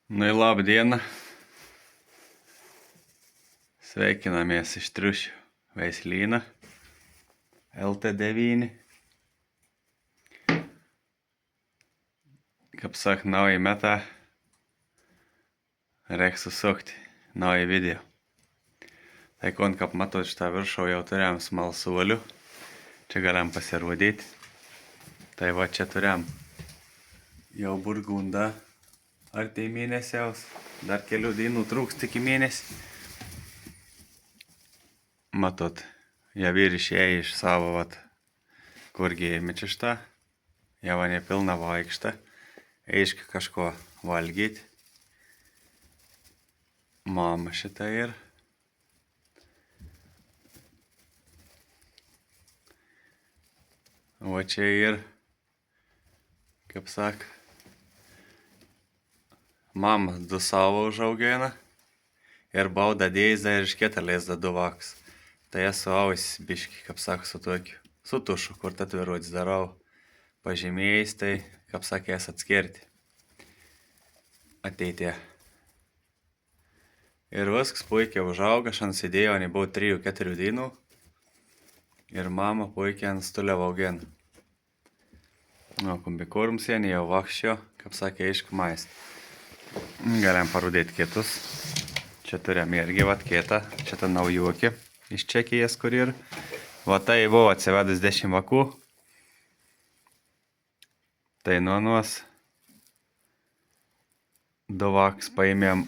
Nu, labą dieną. Sveikinamės iš triušių veislyną LT9. Kaip sak, naują metą reiks susukti naują video. Tai kaip matot, šitą viršų jau turėjom smalsuolių. Čia galim pasirodyti. Tai va čia turėjom jau burgundą artei mėnesiaus. Dar kelių dienų trūks iki mėnesį. Matot, jau ir išėjo iš savo kurgi ėmėčištą. Jau nepilna vaikštą. Aiškiai kažko valgyti. Mama šitą ir. O čia ir, kaip sak, mama du savo užaugina. Ir bauda dėzda ir iškėta leisda du vakus. Tai esu ausis biški, kaip sak, su tokiu. Su tušu, kur tatuiruotis darau. Pažymėjais, tai, kaip sakė, jas atskirti ateitie. Ir viskas puikiai užauga, aš ant sėdėjau, nebuvau 3-4 dienų. Ir mama puikiai ant stulio augina. Nu, kombikurums jie jau vakščio, kaip sakė, aišku maist. Galim parodėti kitus. Čia turėjom irgi kietą, čia ta naujokė iš Čekijos, kur ir. Va tai buvo atsivedus 10 vakų. Tai nuos 2 vakus paėmėm,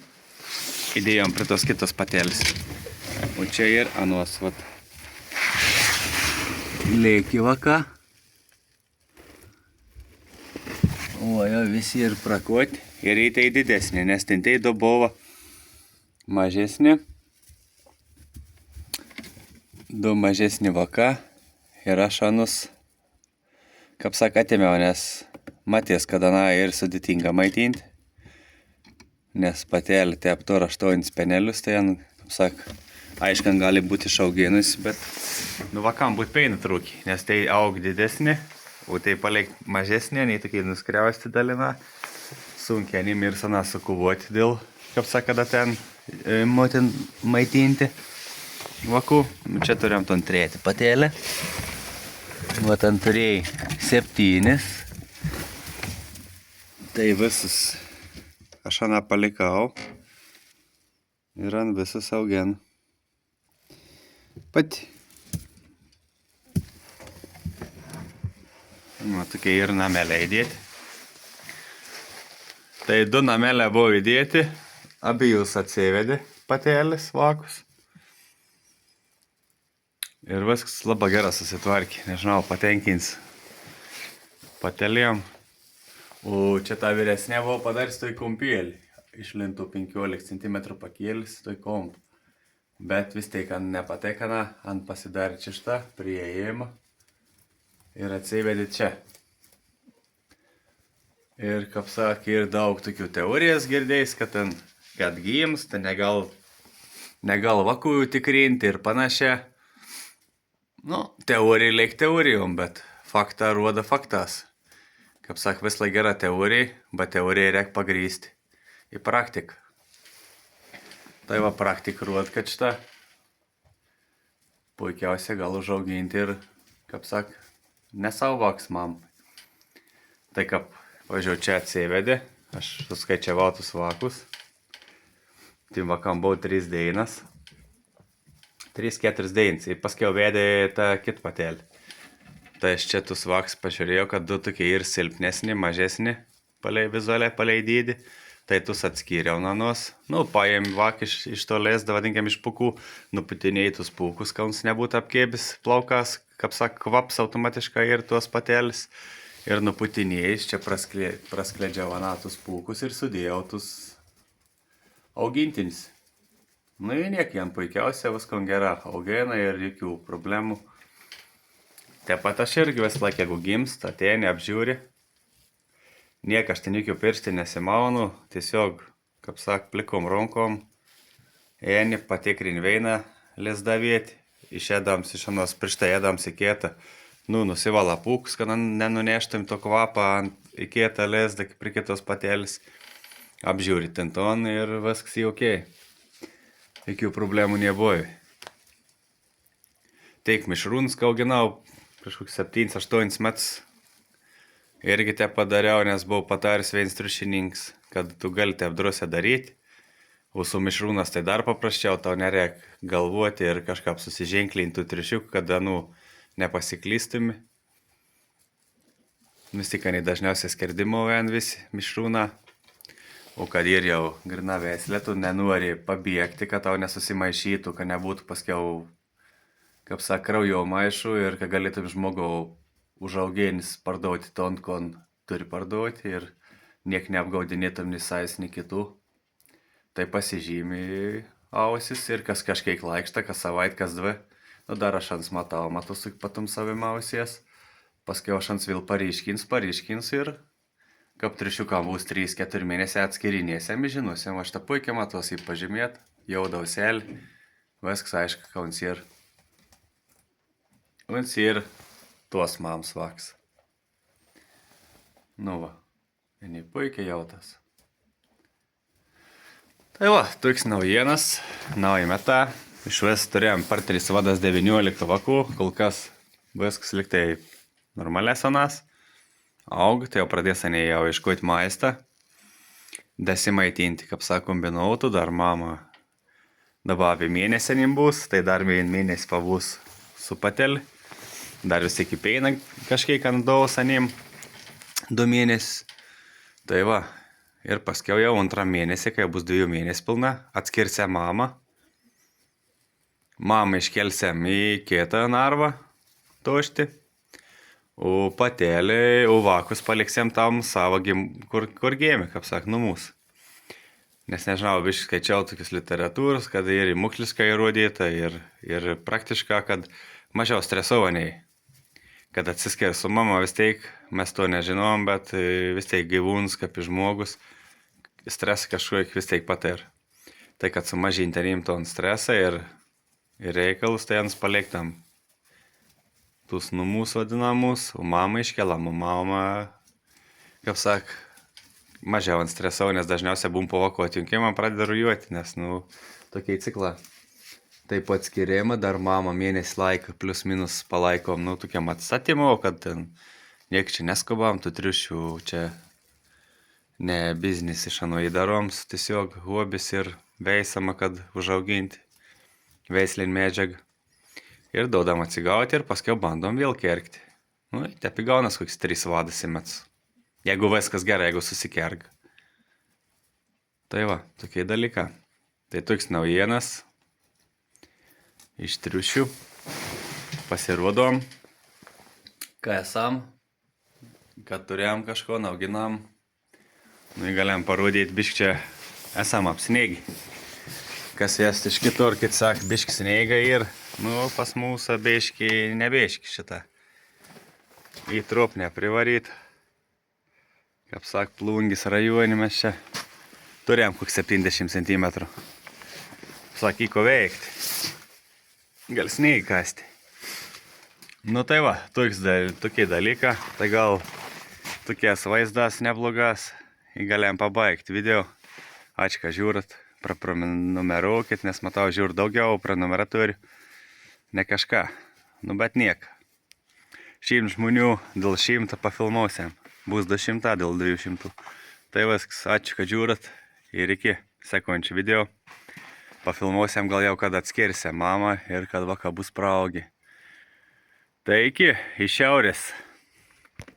įdėjom prie tos kitos patelės. O čia ir anuos, lėki vaka. O jo visi ir prakuoti. Ir tai didesnė, nes ten tai buvo mažesnė. 2 mažesnį vaka. Ir aš anus, kaip sak, atėmiau, nes matės, kada ir sudėtinga maitinti. Nes patelė tai apturo 8 spenelius, tai, kaip sak, aiškiai gali būti išauginus, bet vakam būt peina trūkiai, nes tai aug didesnė, o tai paliek mažesnė, nei tokiai nuskriausti dalina. Sunkiai anim ir sana sukuvoti dėl, kaip sak, kada ten motin maitinti vakų. Čia turėjom ton turėti patelę. Va ten turėjai 7. Tai visus aš aną palikau ir ant visus auginu. Pati. Nu, tokie ir namelė įdėti. Tai 2 namelė buvo įdėti, abiejus atsivedė patelės vakus. Ir viskas labai gerai susitvarkė, nežinau, patenkins patelėm. O čia ta vyresnė buvo padarys toj kompėlį. Išlintų 15 cm pakėlis toj komp. Bet vis tiek ant nepatekana, ant pasidarė čia šitą prieėjimą. Ir atsivedė čia. Ir, kaip sakė, ir daug tokių teorijas girdėjus, kad ten gims, tai negal vakų tikrinti ir panašiai. Nu, teorija laik teorijom, bet faktą rodo faktas. Kaip sak, vis laik gera teorija, bet teoriją reik pagrįsti į praktiką. Tai va praktika rodo, kad šitą puikiausiai gal užauginti ir, kaip sak, nesauvaks mam. Tai kaip, važiuoju, čia atsivedė, aš suskaičiavau tus vakus. Tai vakam buvo 3 dienas. 3-4 dienas. Ir paskiau vedė tą kitą patelį. Tai aš čia tus vakus pažiūrėjau, kad 2 tokie ir silpnesni, mažesni, vizualiai palei dydį. Tai tus atskyriau nanos. Nu, paėm vak iš to lėsdą, vadinkiam, iš pūkų. Nuputinėjai tus pūkus, kad mums nebūtų apkėbis plaukas, kaip sak, kvaps automatiškai ir tuos patelis. Ir nuputinėjai, čia praskledžiau anatus pūkus ir sudėjau tus augintinis. Nu, ir niek, jam puikiausia, viskom gera augina ir jokių problemų. Taip pat aš irgi vis laik, jeigu gimsta, ateini, apžiūri. Niek, aš ten jokių piršti nesimaunu, tiesiog, kaip sak, plikom rankom. Eini, patikrini veiną lėsdavėti, išėdams iš anos prištai ėdams į kietą. Nu, nusivala pūkus, kad nenuneštum to kvapą į kietą lėsdą, kaip prie kitos patelės. apžiūri ten ton ir viskas jau okei. Jokių problemų nebuvo. Teik mišrūnus, kai auginau kažkokius 7-8 metus. Irgi te padariau, nes buvau pataręs vienas triušininkas, kad tu gali te apdrusę daryti. O su mišrūnas tai dar paprasčiau, tau nereik galvoti ir kažkaip susiženklinti tų triušiukų, kad nepasiklystumi. Vis tik, dažniausiai skerdimo vien visi mišrūną. O kad ir jau grina veislė, tu nenori pabėgti, kad tau nesusimaišytų, kad nebūtų paskiau, kaip sak, kraujo maišų ir kad galėtum žmogau užauginis parduoti ton, kon turi parduoti ir niek neapgaudinėtum nei sais, nei kitų. Tai pasižymi ausis ir kas kažkiek laikšta, kas savait, kas dvi. Nu dar aš ans matau su patum savim ausies. Paskiau aš ans vėl paryškins ir kaip triušiukam bus 3-4 mėnesiai atskirinėsiam, žinusiam, aš tą puikiai matos jį pažymėt, jau dauselį, viskas aišku, kauns ir. Uns ir tuos mams vaks. Nu va, jinai puikiai jautas. Tai va, toks naujienas, nauja meta. Išvis turėjom partneris vadas 19 vakų, kol kas viskas liktai normalės anas. Aug, tai jau pradės ane jau iškuoti maistą. Dasimaitinti, kaip sako, kombinuotų, dar mama dabar apie mėnesį bus, tai dar mėnesį pabus su patelį. Dar vis iki peina kažkiek ant daus anim 2 mėnesius. Tai va. Ir paskiau jau 2 mėnesį, kai bus 2 mėnesių pilna, atskirsiam mamą. Mamą iškelsiam į kitą narvą tošti. O patelį, o vakus paliksim tam savo, kur gėmė, kaip sak, nu mūsų. Nes nežinau, biškai skaičiau tokius literatūros, kad ir moksliškai įrodyta, ir praktiškai, kad mažiau stresovaniai. Kad atsiskiria su mama, vis tiek, mes to nežinom, bet vis tiek gyvūnas, kaip žmogus, stresą kažkiek vis tiek patir. Tai kad sumažinti rimton stresą ir reikalus, tai jans paliktam tus numus vadinamus, o mama iškelam, o mama, kaip sak, mažiau ant stresau, nes dažniausiai bum pavakuoti, junkimą pradeda rujuoti, nes, tokiai cikla. Taip pat skiriama, dar mama mėnesį laiką plus minus palaikom, tokiam atstatymu, kad ten niek čia neskubam, tų triušių čia ne biznis iš anu įdaroms, tiesiog hobis ir veisama, kad užauginti veislin medžiagą. Ir duodam atsigauti ir paskiau bandom vėl kergti. Tepi gaunas koks 3 vadas į metus. Jeigu viskas gerai, jeigu susikerga. Tai va, tokie dalykai. Tai toks naujienas. Iš triušių pasirodom, ką esam, kad turėjom kažko, auginam. Galėjom parodyti, bišk čia esam apsnėgi. Kas jas iš kitur, kit sak, bišk snėga ir, pas mūsų biški nebiški šitą. Į trupnę privaryt. Kaip sak, Plungės rajone mes čia turėjom koks 70 cm. Sak, įko veikti. Gal snėgi kasti. Tai va, tokie dalykai. Tai gal tokies vaizdas neblogas. Galėjom pabaigti video. Ačiū, kad žiūrit. Pranumeruokit, nes matau žiūr daugiau prenumeratorių. Ne kažką. Bet niek. 100 žmonių dėl 100 pafilmuosiam. Bus 200 dėl 200. Tai viskas. Ačiū, kad žiūrit. Ir iki sekančių video. Pafilmuosiam gal jau, kad atskirsiam mamą ir kad vaka bus praaugi. Tai iki, iš šiaurės.